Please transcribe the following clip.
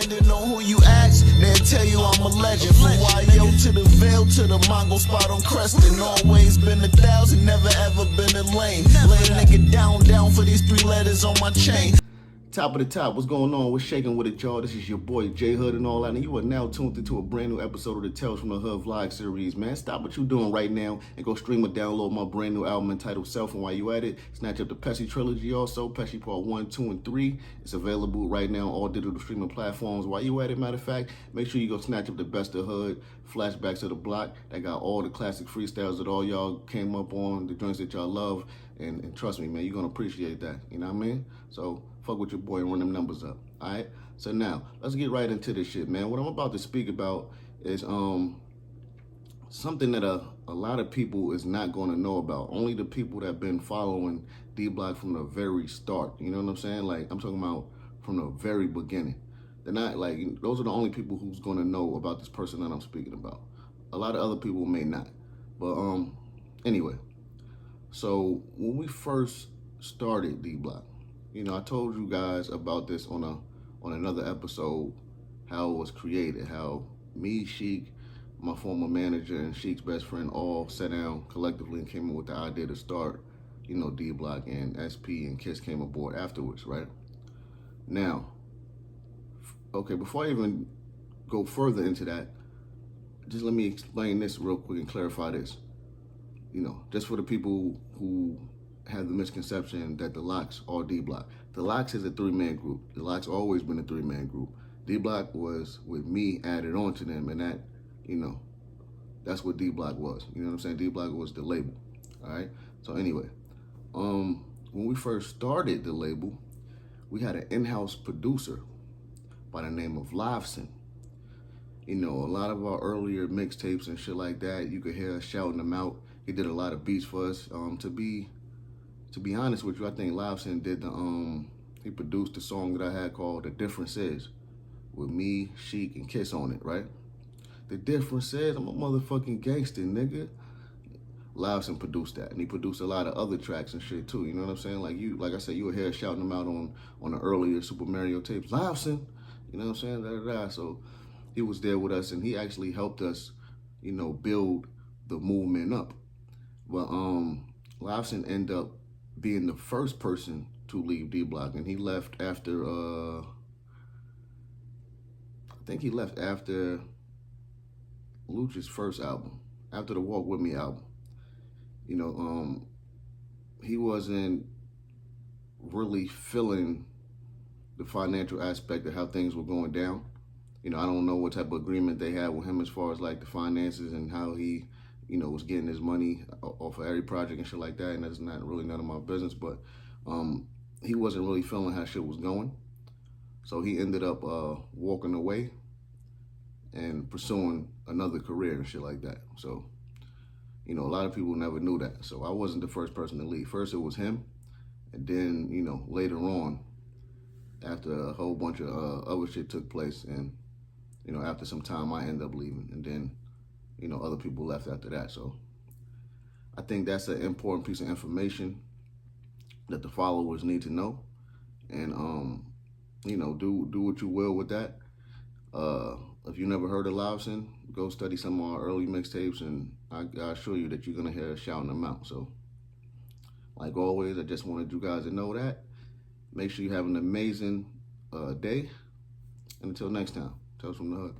Depending on who you ask, they'll tell you I'm a legend. From YO to the Veil to the Mongo spot on Creston. Always been 1,000, never ever been a lame. Lay a nigga down for these 3 letters on my chain. Top of the top, what's going on? What's shaking with it, y'all? This is your boy J Hood and all that, and you are now tuned into a brand new episode of the Tales from the Hood vlog series. Man, stop what you're doing right now and go stream or download my brand new album entitled Self. And while you at it, snatch up the Pesci trilogy also, Pesci Part 1, 2, and 3. It's available right now on all digital streaming platforms. While you at it, matter of fact, make sure you go snatch up the Best of Hood, Flashbacks of the Block. That got all the classic freestyles that all y'all came up on, the joints that y'all love. And trust me, man, you're gonna appreciate that. You know what I mean? So fuck with your boy and run them numbers up. All right. So now let's get right into this shit, man. What I'm about to speak about is something that a lot of people is not going to know about. Only the people that have been following D Block from the very start. You know what I'm saying? Like, I'm talking about from the very beginning. They're not like, those are the only people who's going to know about this person that I'm speaking about. A lot of other people may not. But anyway, so when we first started D Block, you know, I told you guys about this on another episode, how it was created, how me, Sheik, my former manager, and Sheik's best friend all sat down collectively and came up with the idea to start, you know, D Block, and SP and Kiss came aboard afterwards, right? Now, okay, before I even go further into that, just let me explain this real quick and clarify this. You know, just for the people who have the misconception that the Locks are D Block. The Locks is a 3-man group. The Locks always been a 3-man group. D Block was with me added on to them, and that, you know, that's what D Block was. You know what I'm saying? D Block was the label. All right. So anyway, when we first started the label, we had an in-house producer by the name of Liveson. You know, a lot of our earlier mixtapes and shit like that, you could hear us shouting them out. He did a lot of beats for us. To be honest with you, I think Liveson did he produced the song that I had called The Difference Is, with me, Sheik, and Kiss on it, right? The difference is I'm a motherfucking gangster, nigga. Liveson produced that, and he produced a lot of other tracks and shit too. You know what I'm saying? Like I said, you were here shouting them out on the earlier Super Mario tapes. Liveson, you know what I'm saying? So he was there with us, and he actually helped us, you know, build the movement up. But Liveson ended up being the first person to leave D Block, and he left after I think he left after Lucha's first album, after the Walk With Me album. You know, he wasn't really feeling the financial aspect of how things were going down. You know, I don't know what type of agreement they had with him as far as like the finances and how he, you know, was getting his money off of every project and shit like that, and that's not really none of my business, but he wasn't really feeling how shit was going. So he ended up walking away and pursuing another career and shit like that. So, you know, a lot of people never knew that. So I wasn't the first person to leave. First it was him, and then, you know, later on, after a whole bunch of other shit took place, and, you know, after some time I ended up leaving, and then, you know, other people left after that. So I think that's an important piece of information that the followers need to know. And, you know, do what you will with that. If you never heard of Liveson, go study some of our early mixtapes, and I assure you that you're going to hear us shouting them out. So, like always, I just wanted you guys to know that. Make sure you have an amazing day. And until next time, Tales from the Hood.